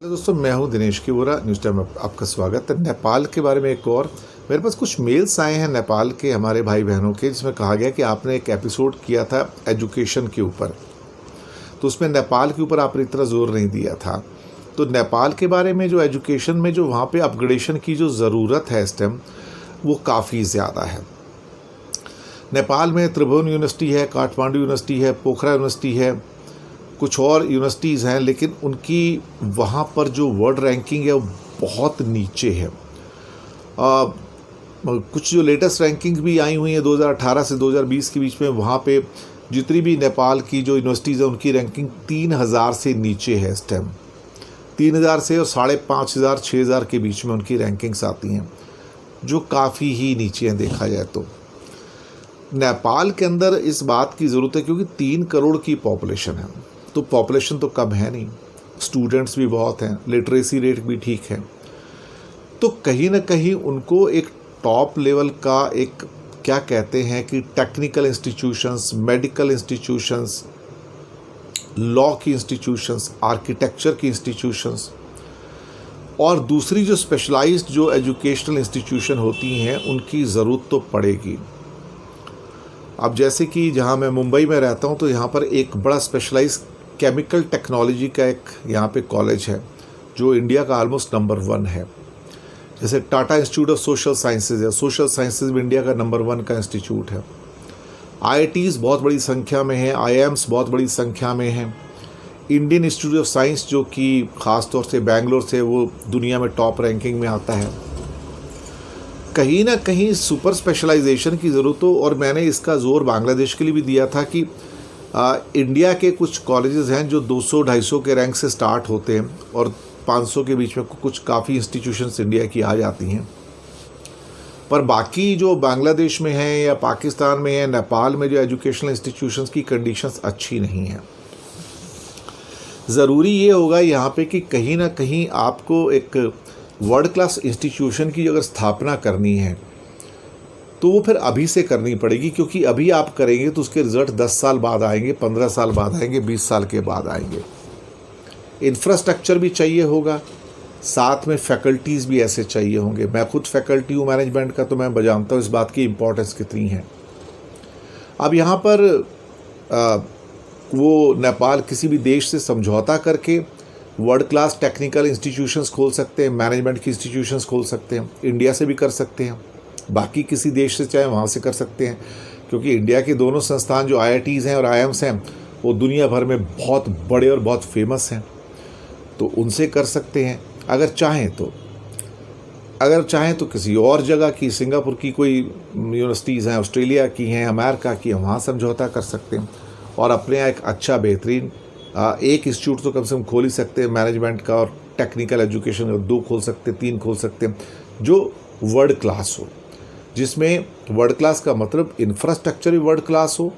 Hello दोस्तों, मैं हूं दिनेश की वोरा। न्यूज़ टाइम में आपका स्वागत है। नेपाल के बारे में एक और मेरे पास कुछ मेल्स आए हैं नेपाल के हमारे भाई बहनों के, जिसमें कहा गया कि आपने एक एपिसोड किया था एजुकेशन के ऊपर, तो उसमें नेपाल के ऊपर आपने इतना जोर नहीं दिया था। तो नेपाल के बारे में जो एजुकेशन में जो वहाँ पे अपग्रेडेशन की जो ज़रूरत है इस टाइम, वो काफ़ी ज़्यादा है। नेपाल में त्रिभुवन यूनिवर्सिटी है, काठमांडू यूनिवर्सिटी है, पोखरा यूनिवर्सिटी है, कुछ और यूनिवर्सिटीज़ हैं, लेकिन उनकी वहाँ पर जो वर्ल्ड रैंकिंग है वो बहुत नीचे है। कुछ जो लेटेस्ट रैंकिंग भी आई हुई है 2018 से 2020 के बीच में, वहाँ पे जितनी भी नेपाल की जो यूनिवर्सिटीज़ हैं उनकी रैंकिंग 3000 से नीचे है इस टाइम। 3000 से और 5500 6000 के बीच में उनकी रैंकिंग्स आती हैं, जो काफ़ी ही नीचे हैं देखा जाए तो। नेपाल के अंदर इस बात की ज़रूरत है क्योंकि 3 करोड़ की पॉपुलेशन है, तो पॉपुलेशन तो कम है नहीं, स्टूडेंट्स भी बहुत हैं, लिटरेसी रेट भी ठीक है, तो कहीं ना कहीं उनको एक टॉप लेवल का एक क्या कहते हैं कि technical institutions, medical institutions, law की इंस्टीट्यूशंस, आर्किटेक्चर की इंस्टीट्यूशंस और दूसरी जो स्पेशलाइज्ड जो एजुकेशनल इंस्टीट्यूशन होती हैं उनकी ज़रूरत तो पड़ेगी। अब जैसे कि जहाँ मैं मुंबई में रहता हूँ, तो यहाँ पर एक बड़ा स्पेशलाइज केमिकल टेक्नोलॉजी का एक यहाँ पे कॉलेज है जो इंडिया का ऑलमोस्ट नंबर 1 है। जैसे Tata institute of social sciences है, सोशल साइंसेज में इंडिया का नंबर 1 का इंस्टीट्यूट है। आईआईटीज़ बहुत बड़ी संख्या में हैं, आईआईएम्स बहुत बड़ी संख्या में हैं। इंडियन इंस्टीट्यूट ऑफ साइंस जो कि ख़ास तौर से बेंगलोर से वो दुनिया में टॉप रैंकिंग में आता है। कहीं ना कहीं सुपर स्पेशलाइजेशन की ज़रूरत हो, और मैंने इसका जोर बांग्लादेश के लिए भी दिया था कि इंडिया के कुछ कॉलेजेस हैं जो 200-250 के रैंक से स्टार्ट होते हैं और 500 के बीच में कुछ काफ़ी इंस्टीट्यूशंस इंडिया की आ जाती हैं, पर बाकी जो बांग्लादेश में है या पाकिस्तान में है, नेपाल में जो एजुकेशनल इंस्टीट्यूशंस की कंडीशंस अच्छी नहीं हैं। ज़रूरी ये होगा यहाँ पे कि कहीं ना कहीं आपको एक वर्ल्ड क्लास इंस्टीट्यूशन की अगर स्थापना करनी है तो वो फिर अभी से करनी पड़ेगी, क्योंकि अभी आप करेंगे तो उसके रिज़ल्ट 10 साल बाद आएंगे, 15 साल बाद आएंगे, 20 साल के बाद आएंगे। इंफ्रास्ट्रक्चर भी चाहिए होगा, साथ में फैकल्टीज़ भी ऐसे चाहिए होंगे। मैं खुद फैकल्टी हूँ मैनेजमेंट का, तो मैं बजानता हूँ इस बात की इम्पोर्टेंस कितनी है। अब यहाँ पर वो नेपाल किसी भी देश से समझौता करके वर्ल्ड क्लास टेक्निकल इंस्टीट्यूशंस खोल सकते हैं, मैनेजमेंट की इंस्टीट्यूशंस खोल सकते हैं, इंडिया से भी कर सकते हैं, बाकी किसी देश से चाहे वहाँ से कर सकते हैं, क्योंकि इंडिया के दोनों संस्थान जो आईआईटीज़ हैं और आईआईएम्स हैं वो दुनिया भर में बहुत बड़े और बहुत फेमस हैं, तो उनसे कर सकते हैं। अगर चाहें तो किसी और जगह की, सिंगापुर की कोई यूनिवर्सिटीज़ हैं, ऑस्ट्रेलिया की हैं, अमेरिका की हैं, वहाँ समझौता कर सकते हैं और अपने एक अच्छा बेहतरीन एक इंस्टीट्यूट तो कम से कम खोल ही सकते हैं मैनेजमेंट का, और टेक्निकल एजुकेशन 2 खोल सकते हैं, 3 खोल सकते हैं, जो वर्ल्ड क्लास हो, जिसमें वर्ल्ड क्लास का मतलब इंफ्रास्ट्रक्चर भी वर्ल्ड क्लास हो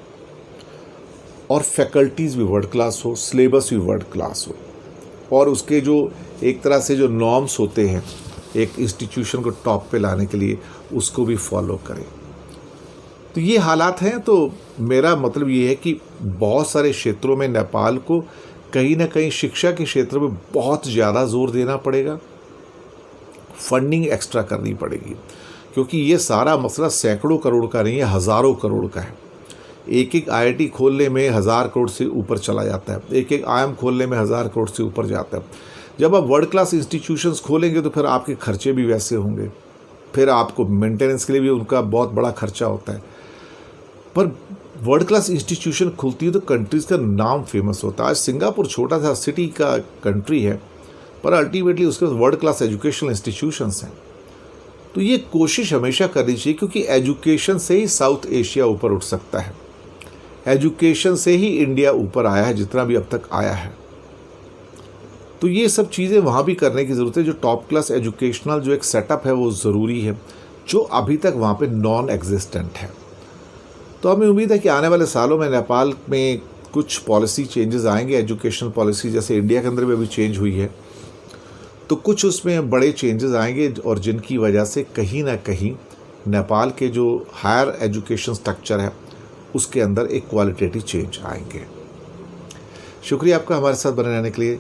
और फैकल्टीज़ भी वर्ल्ड क्लास हो, सिलेबस भी वर्ल्ड क्लास हो, और उसके जो एक तरह से जो नॉर्म्स होते हैं एक इंस्टीट्यूशन को टॉप पे लाने के लिए, उसको भी फॉलो करें। तो ये हालात हैं। तो मेरा मतलब ये है कि बहुत सारे क्षेत्रों में नेपाल को कहीं ना कहीं शिक्षा के क्षेत्र में बहुत ज़्यादा जोर देना पड़ेगा, फंडिंग एक्स्ट्रा करनी पड़ेगी, क्योंकि ये सारा मसला सैकड़ों करोड़ का नहीं है, हज़ारों करोड़ का है। एक आईआईटी खोलने में 1000 करोड़ से ऊपर चला जाता है, एक आईआईएम खोलने में 1000 करोड़ से ऊपर जाता है। जब आप वर्ल्ड क्लास इंस्टीट्यूशंस खोलेंगे तो फिर आपके खर्चे भी वैसे होंगे, फिर आपको मेंटेनेंस के लिए भी उनका बहुत बड़ा खर्चा होता है। पर वर्ल्ड क्लास इंस्टीट्यूशन खुलती है तो कंट्रीज़ का नाम फेमस होता है। आज सिंगापुर छोटा सा सिटी का कंट्री है, पर अल्टीमेटली उसके पास वर्ल्ड क्लास एजुकेशनल इंस्टीट्यूशंस हैं। तो ये कोशिश हमेशा करनी चाहिए, क्योंकि एजुकेशन से ही साउथ एशिया ऊपर उठ सकता है, एजुकेशन से ही इंडिया ऊपर आया है जितना भी अब तक आया है। तो ये सब चीज़ें वहाँ भी करने की ज़रूरत है। जो टॉप क्लास एजुकेशनल जो एक सेटअप है वो ज़रूरी है, जो अभी तक वहाँ पे नॉन एग्जिस्टेंट है। तो हमें उम्मीद है कि आने वाले सालों में नेपाल में कुछ पॉलिसी चेंजेस आएंगे, एजुकेशनल पॉलिसी जैसे इंडिया के अंदर भी अभी चेंज हुई है, तो कुछ उसमें बड़े चेंजेस आएंगे, और जिनकी वजह से कहीं ना कहीं नेपाल के जो हायर एजुकेशन स्ट्रक्चर है उसके अंदर एक क्वालिटेटिव चेंज आएंगे। शुक्रिया आपका हमारे साथ बने रहने के लिए।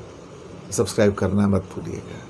सब्सक्राइब करना मत भूलिएगा।